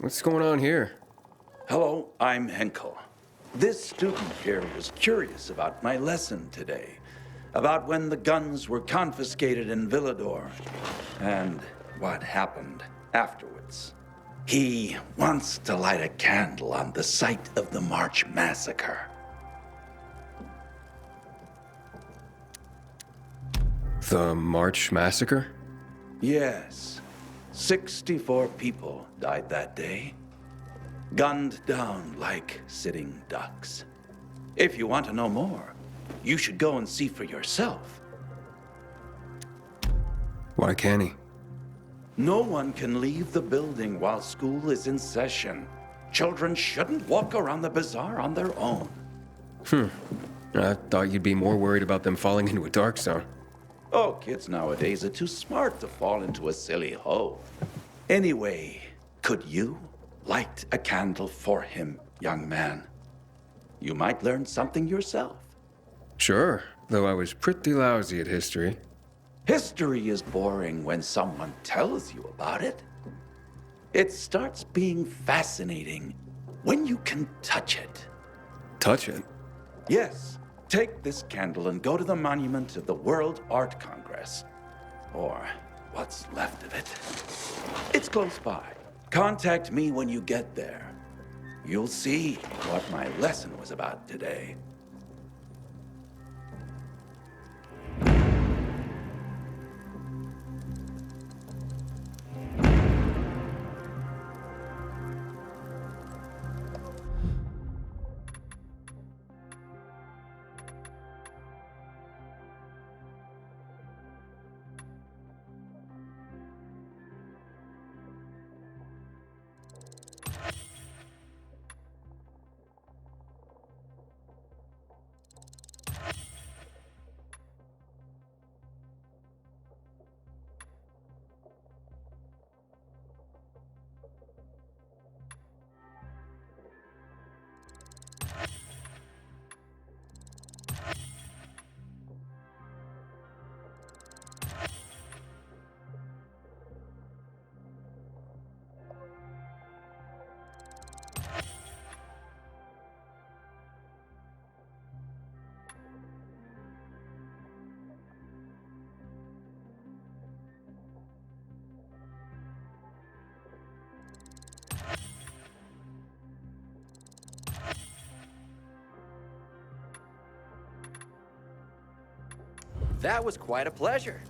What's going on here? Hello, I'm Henkel. This student here was curious about my lesson today, about when the guns were confiscated in Villador, and what happened afterwards. He wants to light a candle on the site of the March Massacre. The March Massacre? Yes, 64 people died that day. Gunned down like sitting ducks. If you want to know more, you should go and see for yourself. Why can't he? No one can leave the building while school is in session. Children shouldn't walk around the bazaar on their own. I thought you'd be more worried about them falling into a dark zone. Oh, kids nowadays are too smart to fall into a silly hole. Anyway, could you light a candle for him, young man? You might learn something yourself. Sure, though I was pretty lousy at history. History is boring when someone tells you about it. It starts being fascinating when you can touch it. Touch it? Yes, take this candle and go to the monument of the World Art Congress. Or what's left of it. It's close by. Contact me when you get there. You'll see what my lesson was about today. That was quite a pleasure.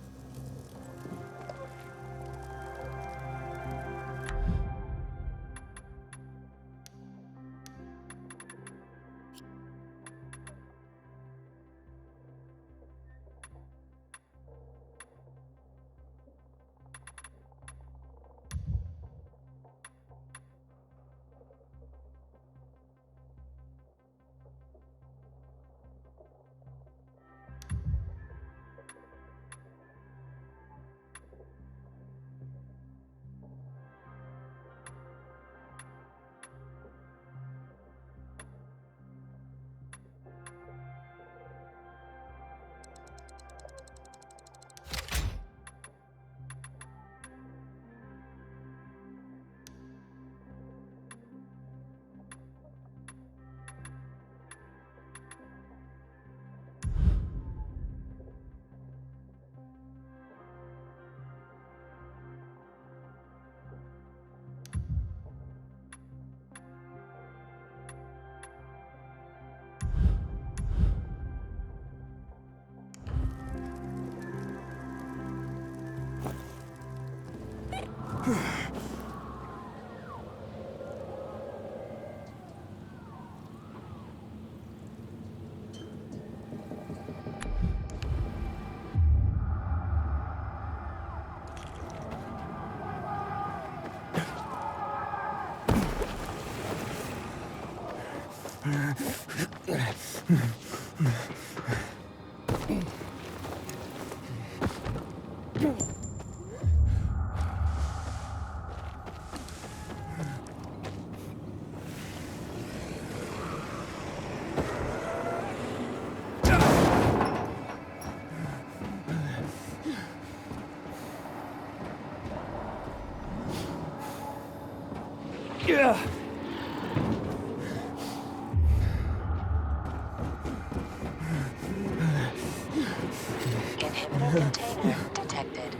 Inhibitor container detected.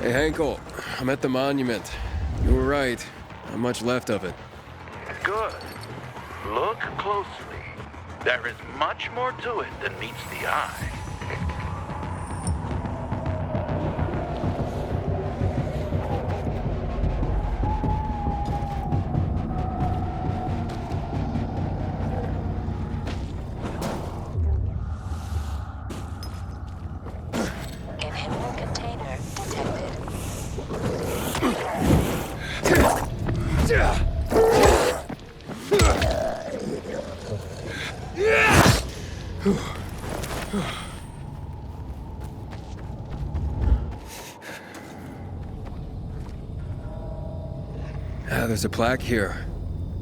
Hey, Henkel, I'm at the monument. You were right. Not much left of it. Good. Look closely. There is much more to it than meets the eye. Inhibitor container detected. Ah, there's a plaque here.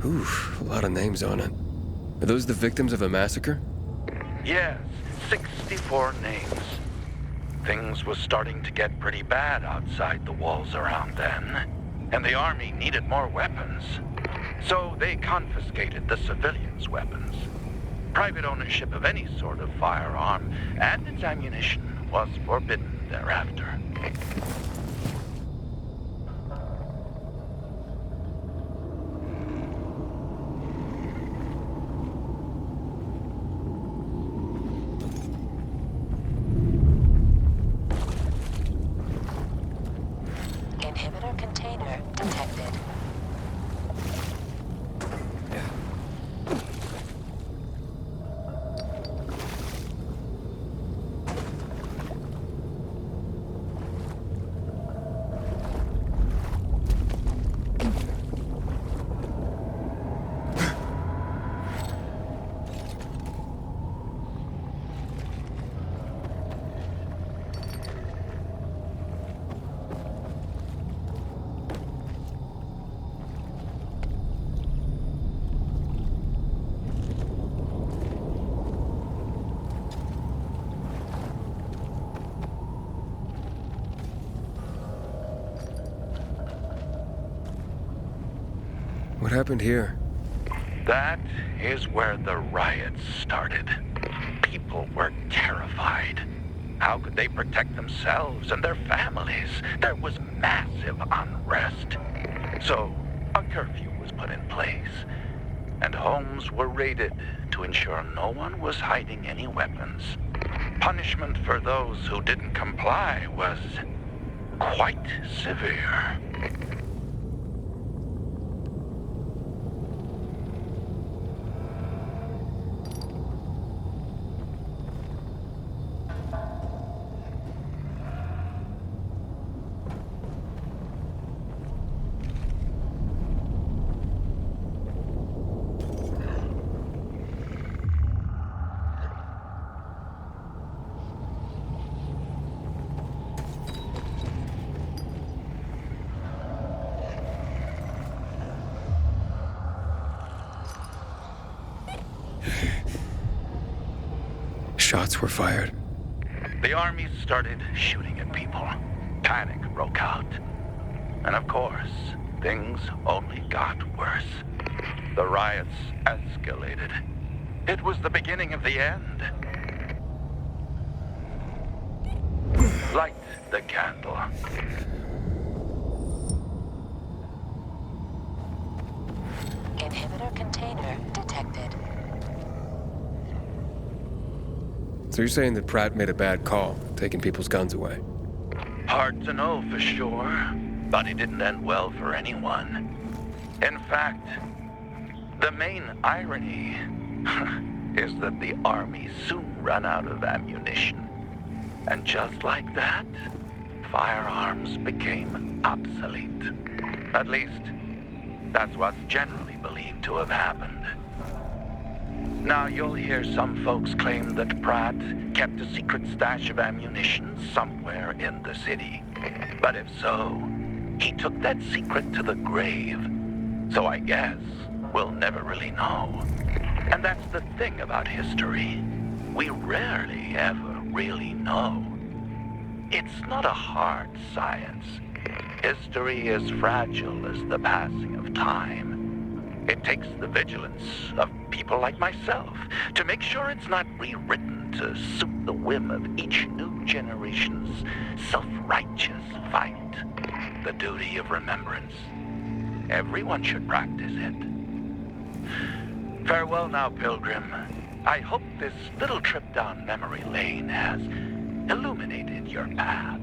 Oof, a lot of names on it. Are those the victims of a massacre? Yes, 64 names. Things was starting to get pretty bad outside the walls around then, and the army needed more weapons. So they confiscated the civilians' weapons. Private ownership of any sort of firearm and its ammunition was forbidden thereafter. Inhibitor container detected. What happened here? That is where the riots started. People were terrified. How could they protect themselves and their families? There was massive unrest. So, a curfew was put in place, and homes were raided to ensure no one was hiding any weapons. Punishment for those who didn't comply was quite severe. Shots were fired. The army started shooting at people. Panic broke out. And of course, things only got worse. The riots escalated. It was the beginning of the end. Light the candle. Inhibitor container detected. So you're saying that Pratt made a bad call, taking people's guns away? Hard to know for sure, but it didn't end well for anyone. In fact, the main irony is that the army soon ran out of ammunition. And just like that, firearms became obsolete. At least, that's what's generally believed to have happened. Now, you'll hear some folks claim that Pratt kept a secret stash of ammunition somewhere in the city. But if so, he took that secret to the grave. So I guess we'll never really know. And that's the thing about history. We rarely ever really know. It's not a hard science. History is fragile as the passing of time. It takes the vigilance of people like myself to make sure it's not rewritten to suit the whim of each new generation's self-righteous fight. The duty of remembrance. Everyone should practice it. Farewell now, Pilgrim. I hope this little trip down memory lane has illuminated your path.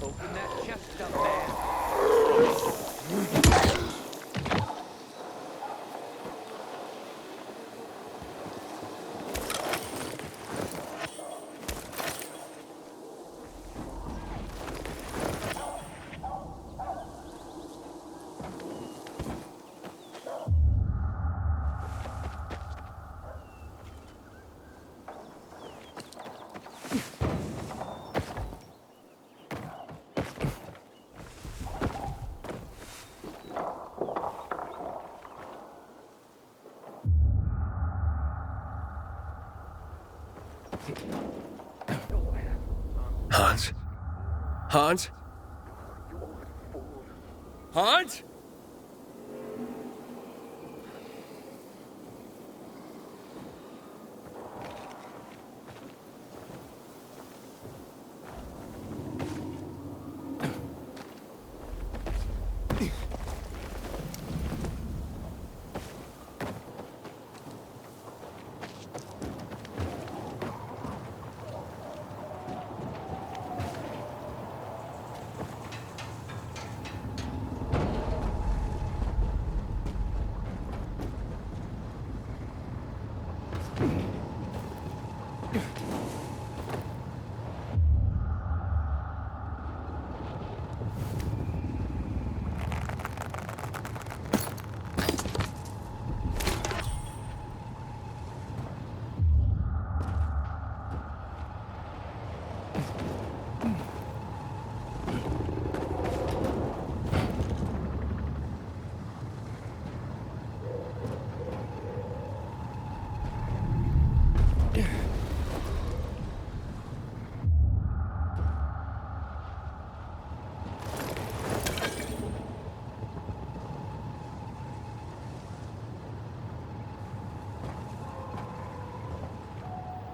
Open that chest up, man. Hans? Hans? Hans?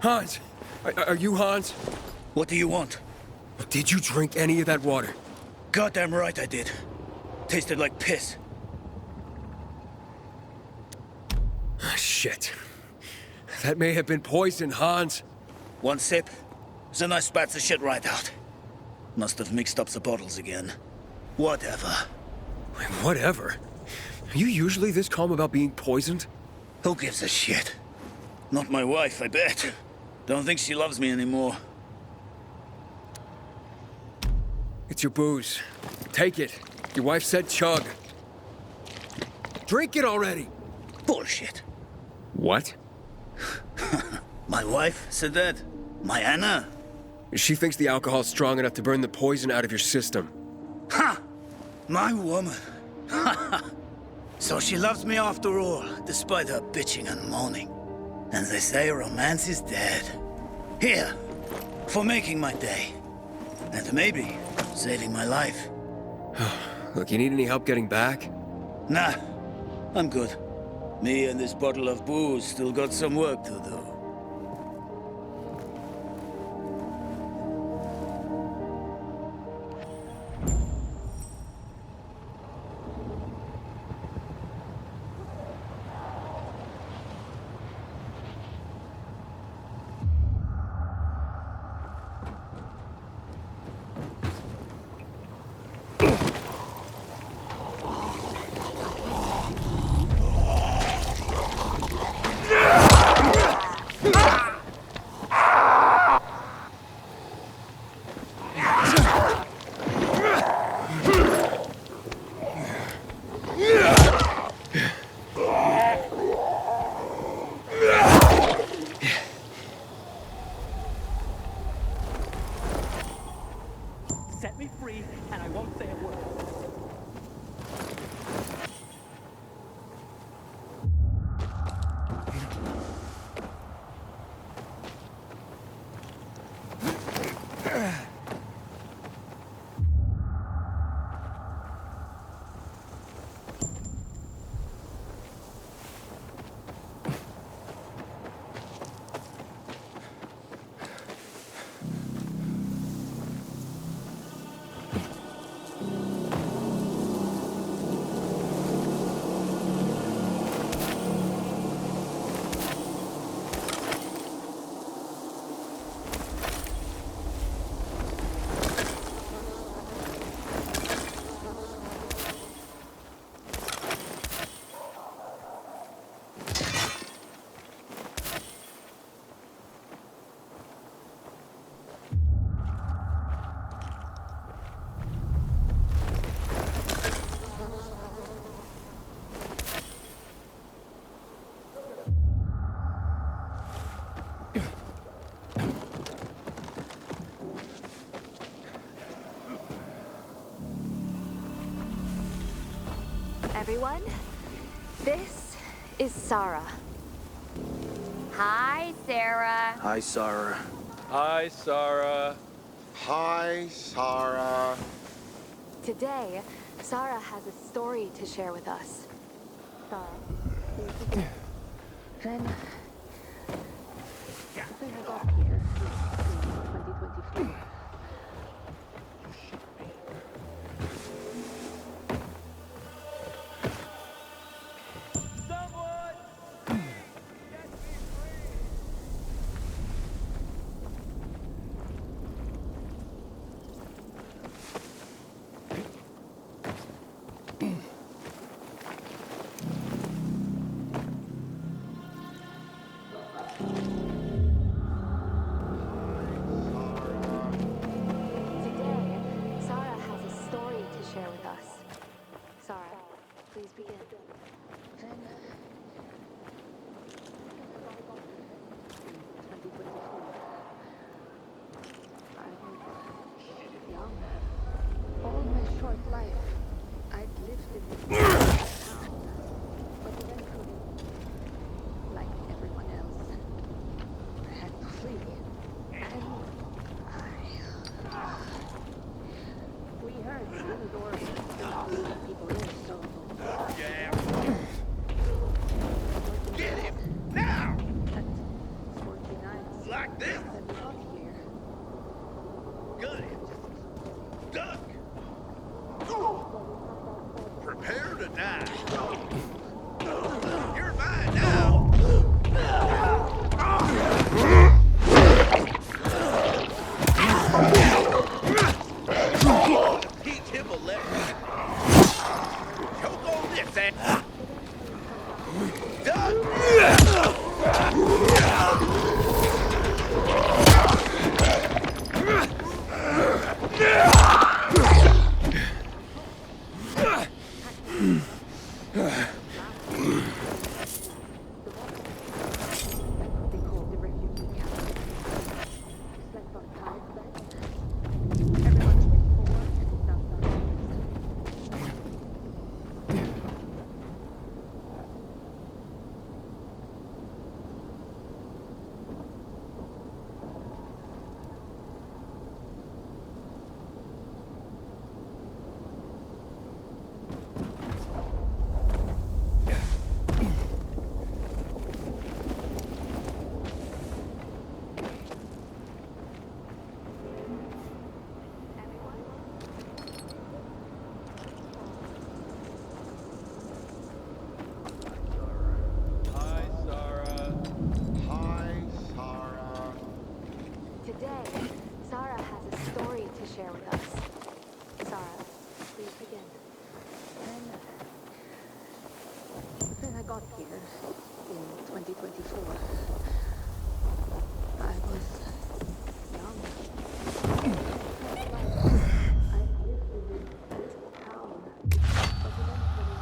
Hans! Are you Hans? What do you want? Did you drink any of that water? Goddamn right I did. Tasted like piss. Ah, shit. That may have been poison, Hans. One sip, then I spat the shit right out. Must have mixed up the bottles again. Whatever. Whatever. Are you usually this calm about being poisoned? Who gives a shit? Not my wife, I bet. Don't think she loves me anymore. It's your booze. Take it. Your wife said chug. Drink it already! Bullshit. What? My wife said that? My Anna? She thinks the alcohol's strong enough to burn the poison out of your system. Ha! My woman. So she loves me after all, despite her bitching and moaning. And they say romance is dead. Here, for making my day. And maybe saving my life. Look, you need any help getting back? Nah, I'm good. Me and this bottle of booze still got some work to do. Set me free, and I won't say a word. everyone. This is Sarah. Hi, Sarah. Hi, Sarah. Hi, Sarah. Hi, Sarah. Today, Sarah has a story to share with us. Sarah, please begin. Then I got here in 2024. Today, Sarah has a story to share with us. Sarah, please begin. Then, I was young. All my short life, I'd lived in this town. But eventually, like everyone else, I had to flee. And we heard Villador is people in, so Get him! Now! at 49 Like this! that we got here. Good. Duck! Prepare to die. You're mine now! Teach him a lesson. Choke on this, and Duck! They called the refugee camp. Slept on tiles beds. Everyone went forward and stopped on Hi, Sarah. Hi, Sarah. Today, Sarah has a story to share with us. Sarah, please begin. Then I got here in 2024. I was young. I lived in this town. But eventually,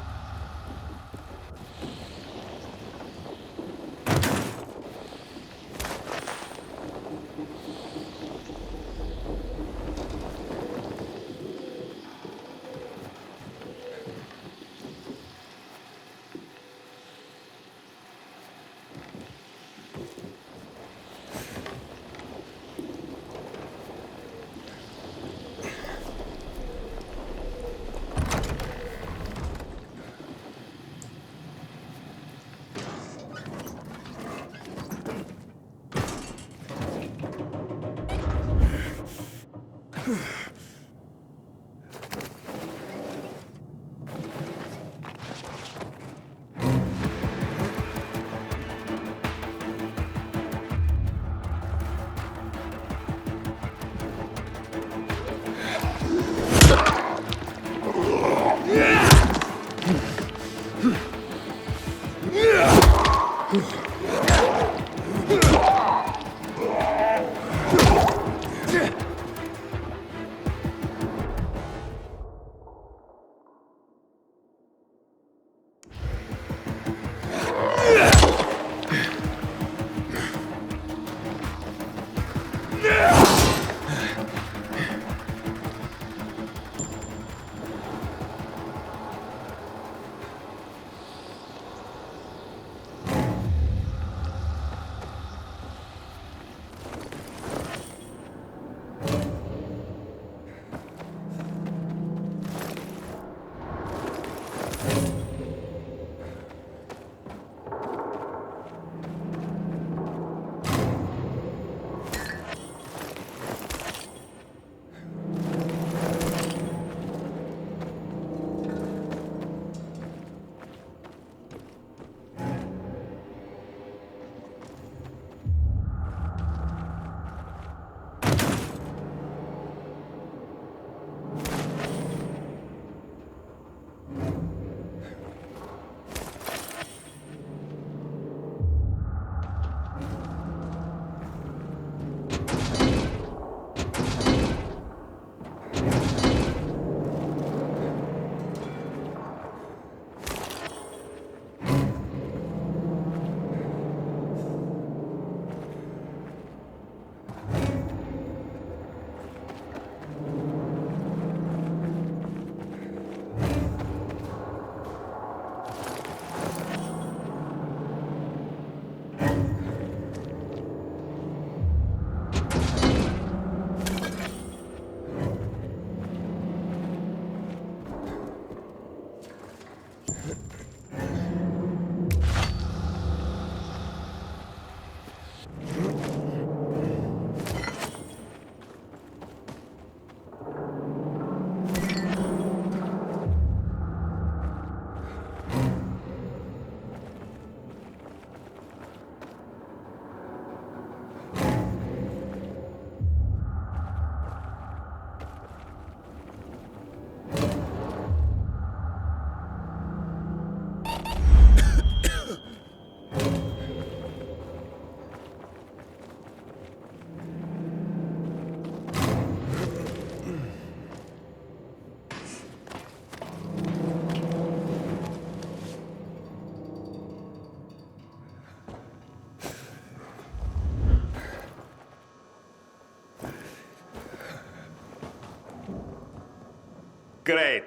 Great.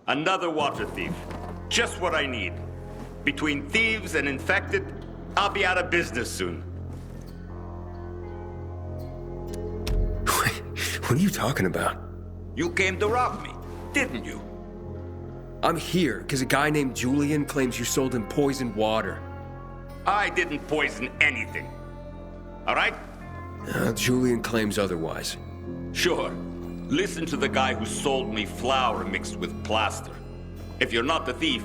Another water thief. Just what I need. Between thieves and infected, I'll be out of business soon. What are you talking about? You came to rob me, didn't you? I'm here because a guy named Julian claims you sold him poisoned water. I didn't poison anything. All right? Julian claims otherwise. Sure. Listen to the guy who sold me flour mixed with plaster. If you're not the thief,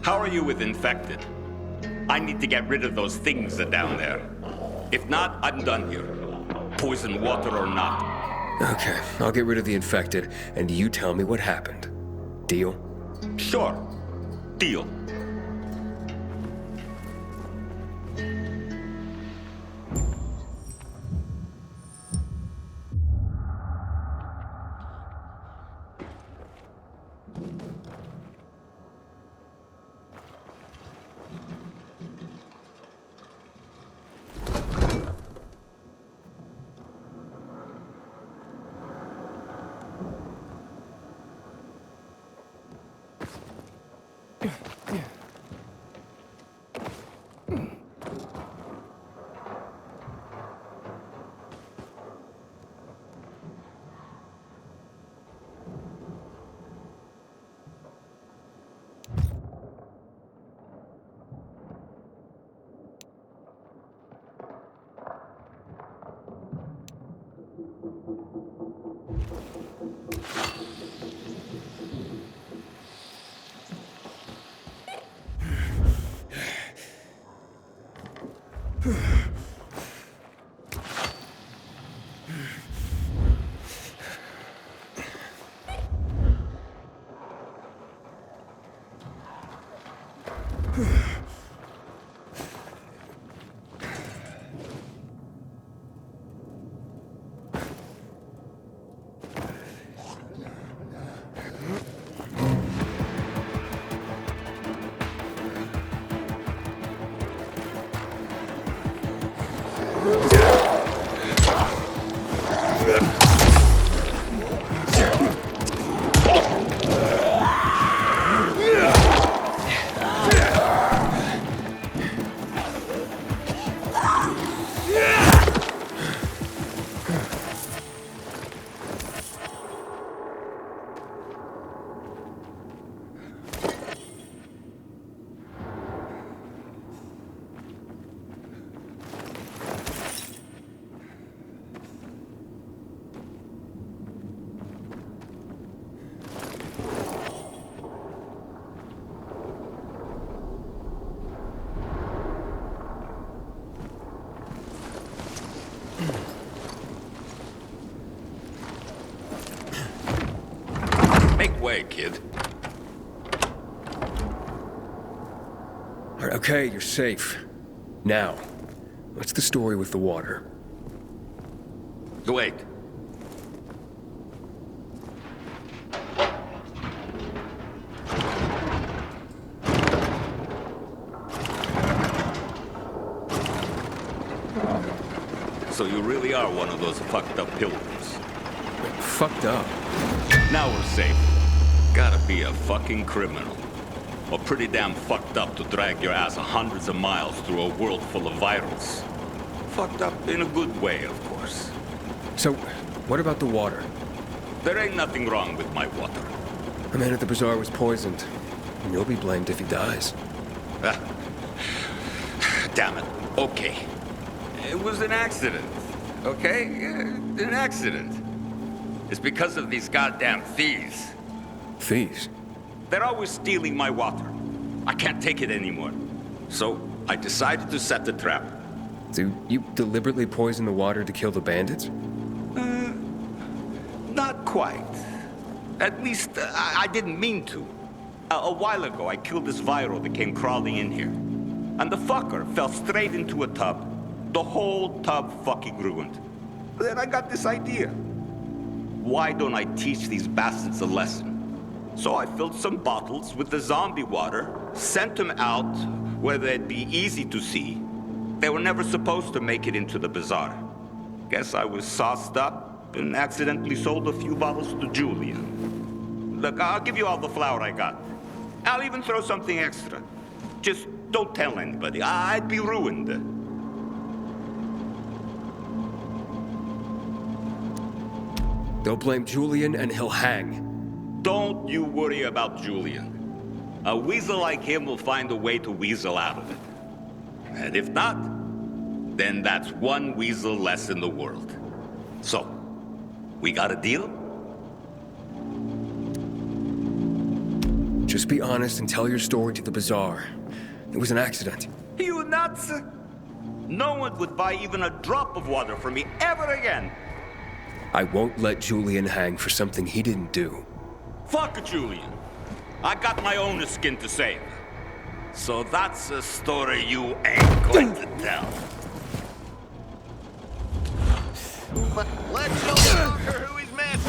how are you with infected? I need to get rid of those things that are down there. If not, I'm done here. Poison water or not. Okay, I'll get rid of the infected, and you tell me what happened. Deal? Sure. Deal. Make way, kid. Okay, you're safe. Now, what's the story with the water? Wait. So you really are one of those fucked up pilgrims. Fucked up? Now we're safe. Gotta be a fucking criminal. Or pretty damn fucked up to drag your ass hundreds of miles through a world full of virals. Fucked up in a good way, of course. So, what about the water? There ain't nothing wrong with my water. The man at the bazaar was poisoned, and you'll be blamed if he dies. Damn it. Okay. It was an accident. Okay? An accident. It's because of these goddamn thieves. Thieves? They're always stealing my water. I can't take it anymore. So I decided to set the trap. Do you deliberately poison the water to kill the bandits? Not quite. At least, I didn't mean to. A while ago, I killed this viral that came crawling in here. And the fucker fell straight into a tub. The whole tub fucking ruined. Then I got this idea. Why don't I teach these bastards a lesson? So I filled some bottles with the zombie water, sent them out where they'd be easy to see. They were never supposed to make it into the bazaar. Guess I was sauced up and accidentally sold a few bottles to Julian. Look, I'll give you all the flour I got. I'll even throw something extra. Just don't tell anybody. I'd be ruined. They'll blame Julian and he'll hang. Don't you worry about Julian. A weasel like him will find a way to weasel out of it. And if not, then that's one weasel less in the world. So, we got a deal? Just be honest and tell your story to the bazaar. It was an accident. You nuts? No one would buy even a drop of water from me ever again. I won't let Julian hang for something he didn't do. Fuck Julian. I got my own skin to save. So that's a story you ain't going to tell. But let's show the fucker who he's meant.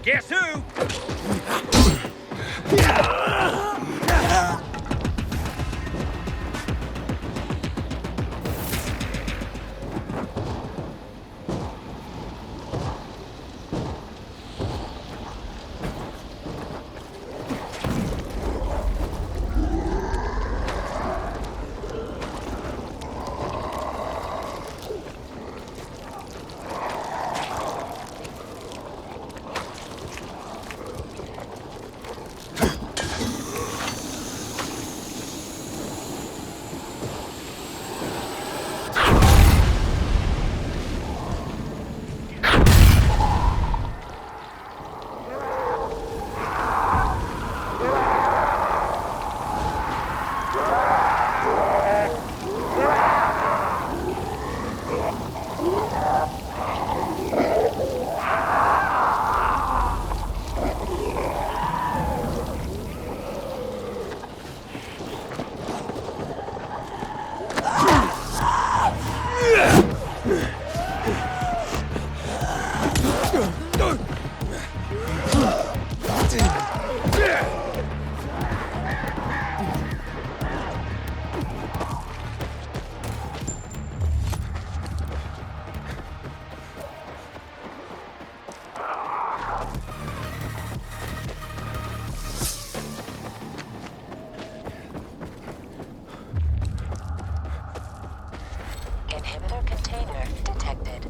Guess who? Inhibitor container detected.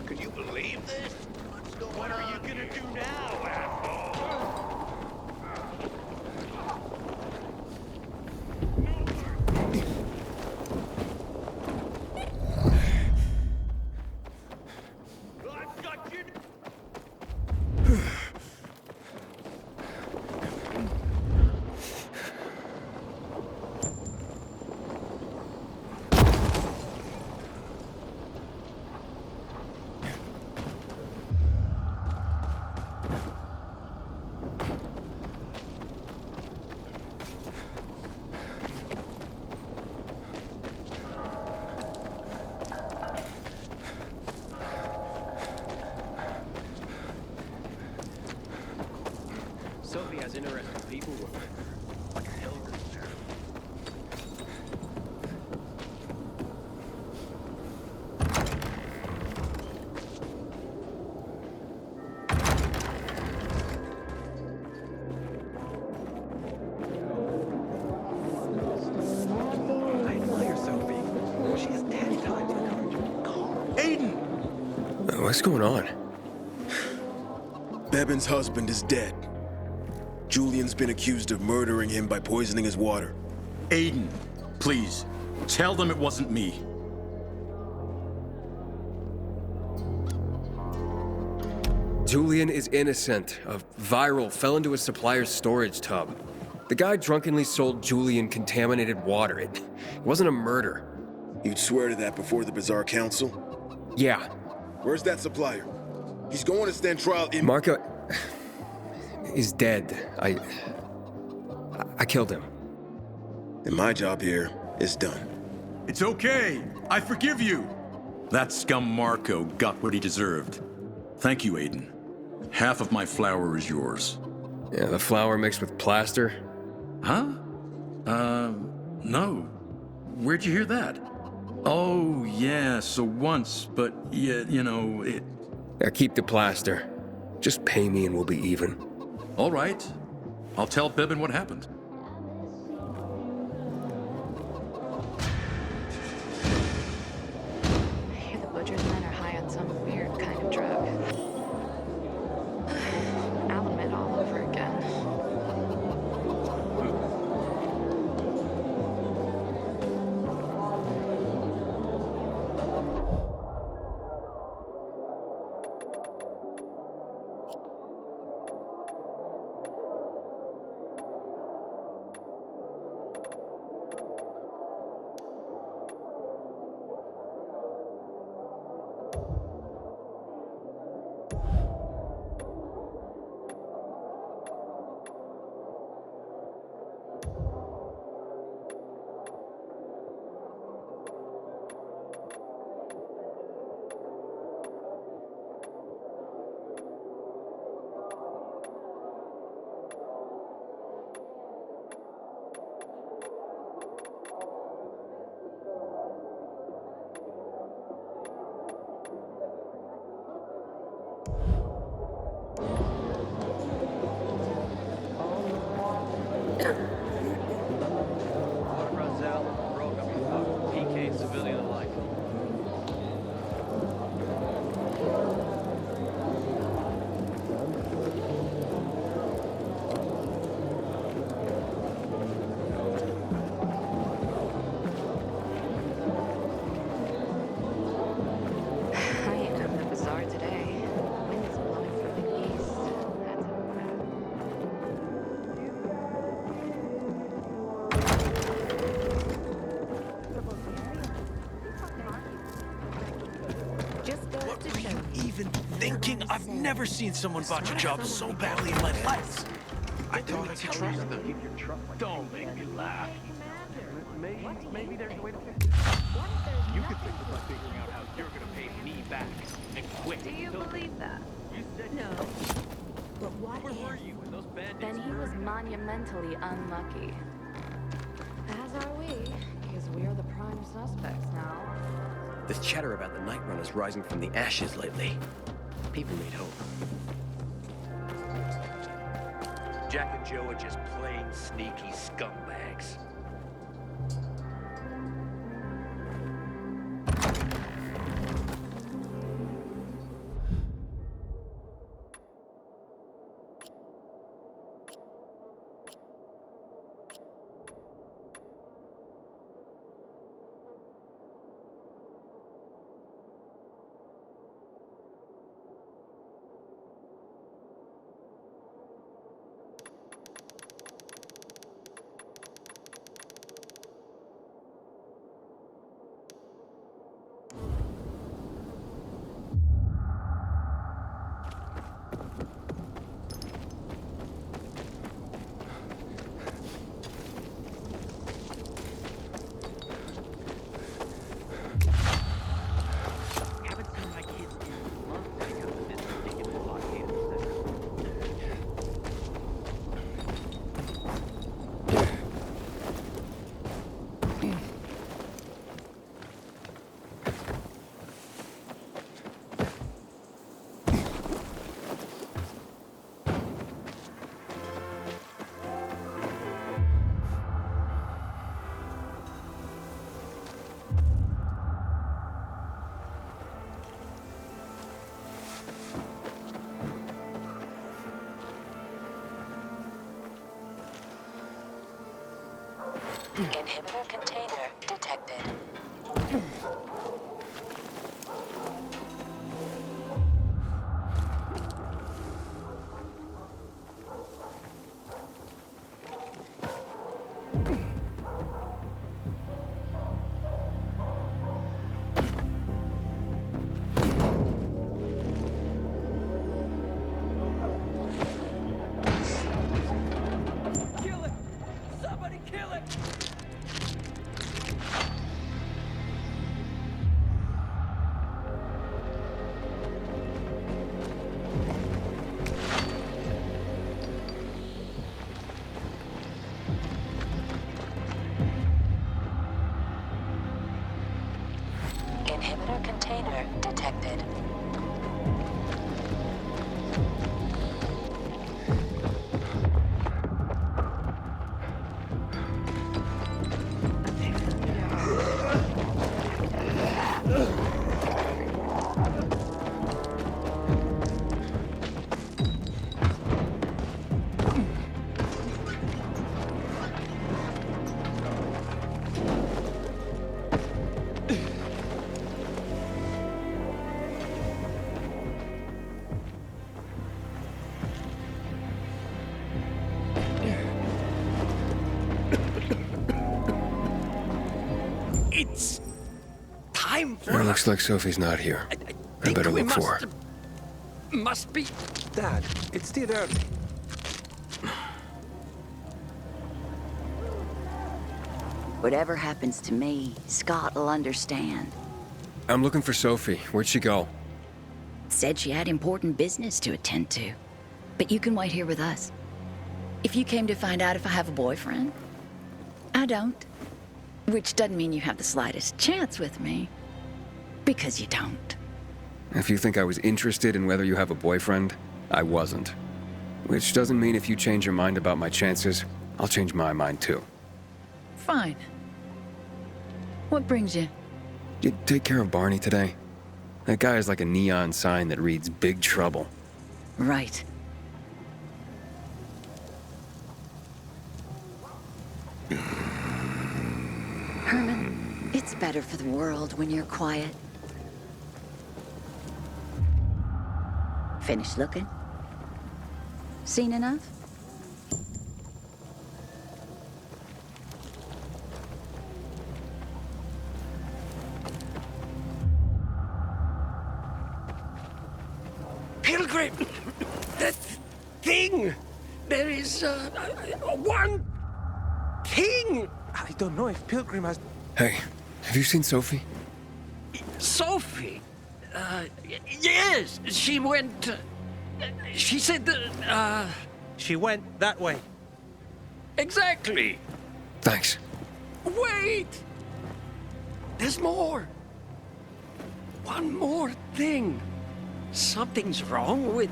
Can you believe this? What are you gonna do now, asshole? I've got you. Sophie has interesting people with her. Like a Helger. I admire Sophie. She has 10 times the courage of Carl. Aiden! What's going on? Beben's husband is dead. Julian's been accused of murdering him by poisoning his water. Aiden, please, tell them it wasn't me. Julian is innocent. A viral fell into his supplier's storage tub. The guy drunkenly sold Julian contaminated water. It wasn't a murder. You'd swear to that before the Bazaar Council? Yeah. Where's that supplier? He's going to stand trial in— Marco is dead. I killed him. And my job here is done. It's okay. I forgive you. That scum Marco got what he deserved. Thank you, Aiden. Half of my flour is yours. Yeah, the flour mixed with plaster. Huh? No. Where'd you hear that? Oh, yeah, so once, but yeah, you know, it... Yeah, keep the plaster. Just pay me and we'll be even. All right. I'll tell Bebin what happened. I hear the butcher's men are high on some weird kind of drug. Alamette all over again. PK civilian alike. I am the bazaar today. Wind is blowing from the east. That's just goes What to were show you even thinking? I've never seen someone botch a job so badly in my life. I thought I could trust them. Don't make me laugh. Maybe there's a way to fix it. You could think about figuring out how you're gonna pay me back and quit. Do you believe that? You said No. But what Where were if? you when those bandits? Then he was monumentally unlucky. As are we, because we are the prime suspects now. This chatter about the night run is rising from the ashes lately. People need hope. Jack and Joe are just plain sneaky scumbags. Inhibitor container detected. Kill it! Somebody kill it! Inhibitor container detected. It's time for It us. looks like Sophie's not here. I better we look for her. Must be. Dad, it's still early. Whatever happens to me, Scott will understand. I'm looking for Sophie. Where'd she go? Said she had important business to attend to. But you can wait here with us. If you came to find out if I have a boyfriend, I don't. Which doesn't mean you have the slightest chance with me. Because you don't. If you think I was interested in whether you have a boyfriend, I wasn't. Which doesn't mean if you change your mind about my chances, I'll change my mind too. Fine. What brings you? You take care of Barney today? That guy is like a neon sign that reads Big Trouble. Right. Herman, it's better for the world when you're quiet. Finished looking? Seen enough? Pilgrim! That thing! There is one thing! I don't know if Pilgrim has. Hey, have you seen Sophie? Sophie? Yes, she went. She said she went that way. Exactly. Thanks. Wait! There's more. One more thing. Something's wrong with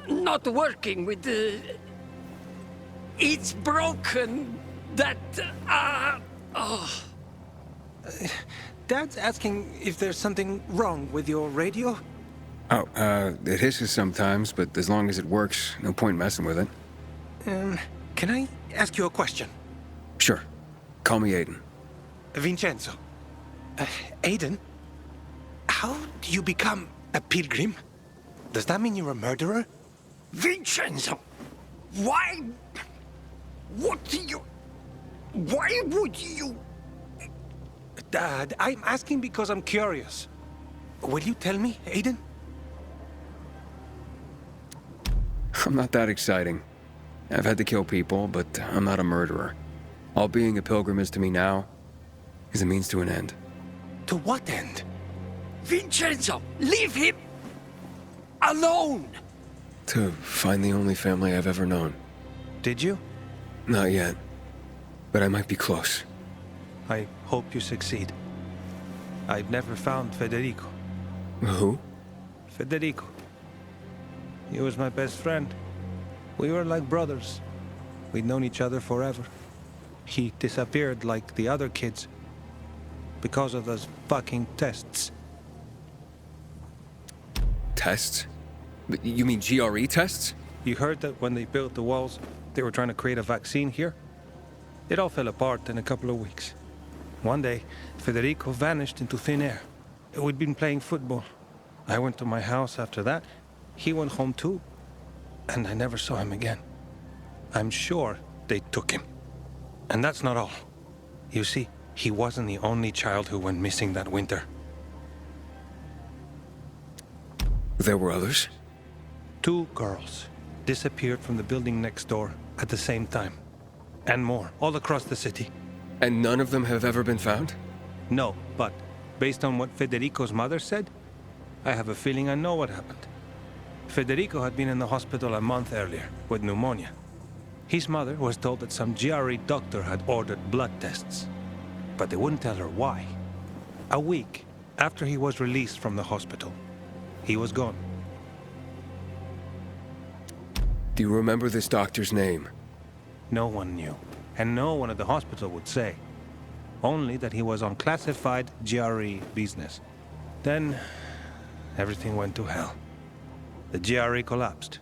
not working with it's broken. That Dad's asking if there's something wrong with your radio. Oh, it hisses sometimes, but as long as it works, no point messing with it. Can I ask you a question? Sure. Call me Aiden. Vincenzo. Aiden? How do you become a pilgrim? Does that mean you're a murderer? Vincenzo! Why? What do you... Why would you... Dad, I'm asking because I'm curious. Will you tell me, Aiden? I'm not that exciting. I've had to kill people, but I'm not a murderer. All being a pilgrim is to me now is a means to an end. To what end? Vincenzo, leave him alone! To find the only family I've ever known. Did you? Not yet, but I might be close. I hope you succeed. I've never found Federico. Who? Federico. He was my best friend. We were like brothers. We'd known each other forever. He disappeared like the other kids because of those fucking tests. Tests? You mean GRE tests? You heard that when they built the walls, they were trying to create a vaccine here? It all fell apart in a couple of weeks. One day, Federico vanished into thin air. We'd been playing football. I went to my house after that. He went home too. And I never saw him again. I'm sure they took him. And that's not all. You see, he wasn't the only child who went missing that winter. There were others? 2 girls disappeared from the building next door at the same time. And more, all across the city. And none of them have ever been found? No, but based on what Federico's mother said, I have a feeling I know what happened. Federico had been in the hospital a month earlier with pneumonia. His mother was told that some GRE doctor had ordered blood tests, but they wouldn't tell her why. A week after he was released from the hospital, he was gone. Do you remember this doctor's name? No one knew, and no one at the hospital would say. Only that he was on classified GRE business. Then, everything went to hell. The GRE collapsed.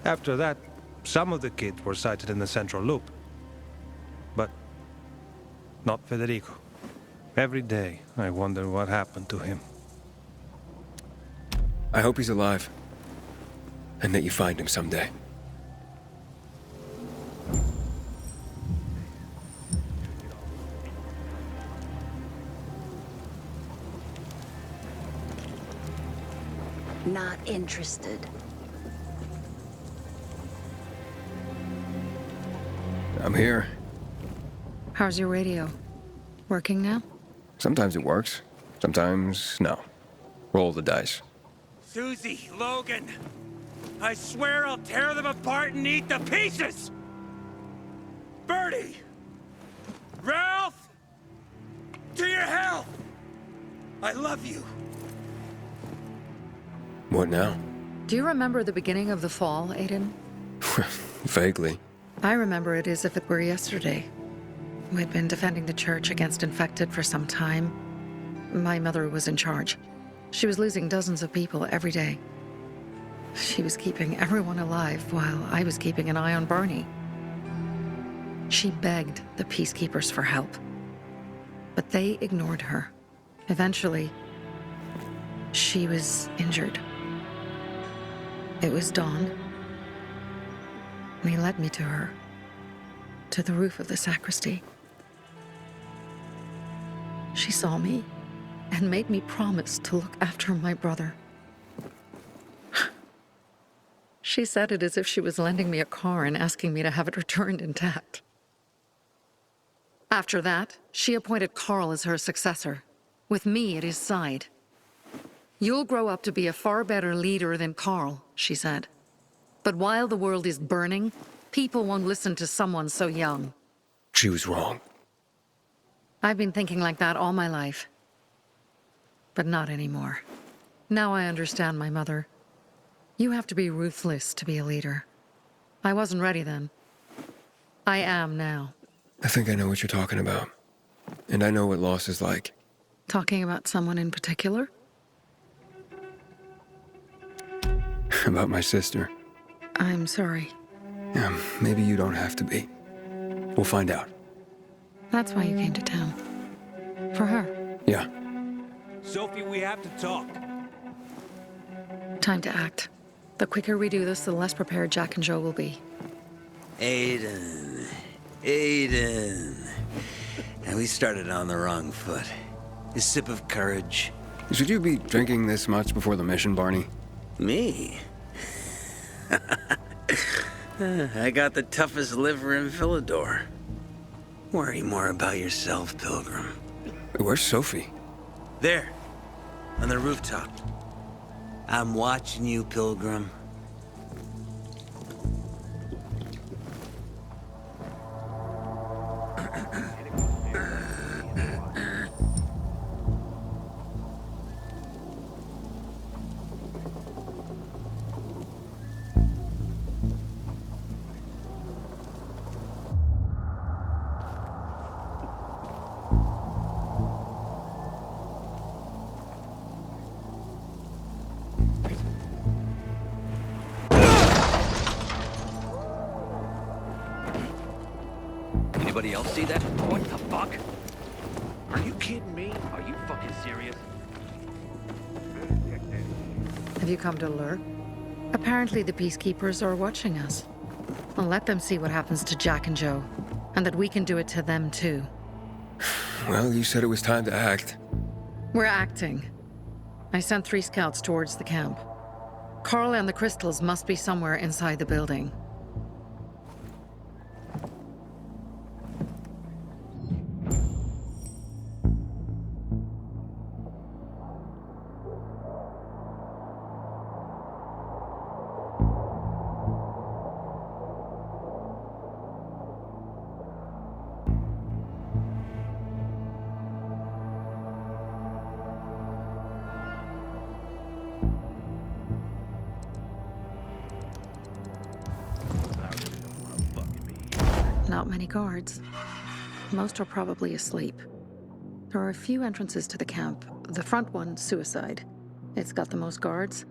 After that, some of the kids were sighted in the central loop. But not Federico. Every day, I wonder what happened to him. I hope he's alive. And that you find him someday. Not interested. I'm here. How's your radio? Working now? Sometimes it works. Sometimes, no. Roll the dice. Susie, Logan, I swear I'll tear them apart and eat the pieces! Bertie! Ralph! To your health! I love you. What now? Do you remember the beginning of the fall, Aiden? Vaguely. I remember it as if it were yesterday. We'd been defending the church against infected for some time. My mother was in charge. She was losing dozens of people every day. She was keeping everyone alive while I was keeping an eye on Barney. She begged the peacekeepers for help, but they ignored her. Eventually, she was injured. It was dawn, and he led me to her, to the roof of the sacristy. She saw me and made me promise to look after my brother. She said it as if she was lending me a car and asking me to have it returned intact. After that, she appointed Carl as her successor, with me at his side. You'll grow up to be a far better leader than Carl, she said. But while the world is burning, people won't listen to someone so young. She was wrong. I've been thinking like that all my life. But not anymore. Now I understand my mother. You have to be ruthless to be a leader. I wasn't ready then. I am now. I think I know what you're talking about. And I know what loss is like. Talking about someone in particular? About my sister. I'm sorry. Yeah, maybe you don't have to be. We'll find out. That's why you came to town. For her. Yeah. Sophie, we have to talk. Time to act. The quicker we do this, the less prepared Jack and Joe will be. Aiden. And we started on the wrong foot. A sip of courage. Should you be drinking this much before the mission, Barney? Me? I got the toughest liver in Villador. Worry more about yourself, Pilgrim. Where's Sophie? There, on the rooftop. I'm watching you, Pilgrim. Anybody else see that? What the fuck? Are you kidding me? Are you fucking serious? Have you come to lure? Apparently the Peacekeepers are watching us. I'll let them see what happens to Jack and Joe, and that we can do it to them too. Well, you said it was time to act. We're acting. I sent 3 scouts towards the camp. Carl and the crystals must be somewhere inside the building. Not many guards. Most are probably asleep. There are a few entrances to the camp. The front one, suicide. It's got the most guards.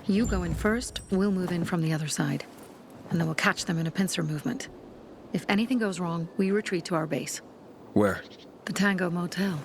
You go in first, we'll move in from the other side. And then we'll catch them in a pincer movement. If anything goes wrong, we retreat to our base. Where? The Tango Motel.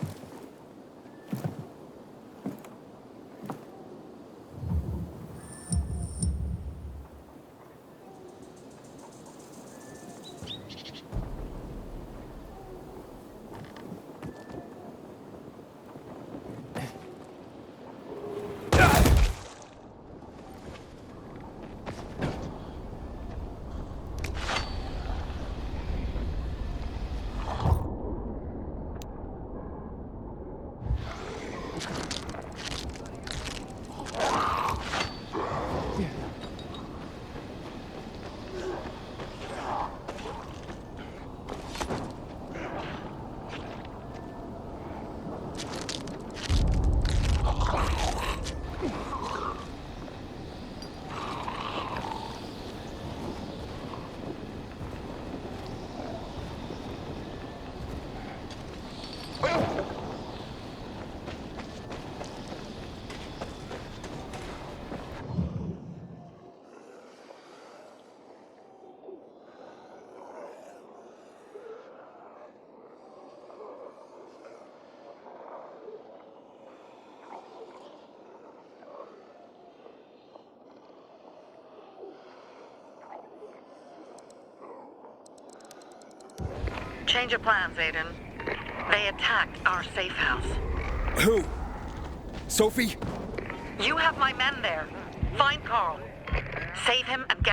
Change of plans, Aiden. They attacked our safe house. Who? Sophie? You have my men there. Find Carl. Save him and get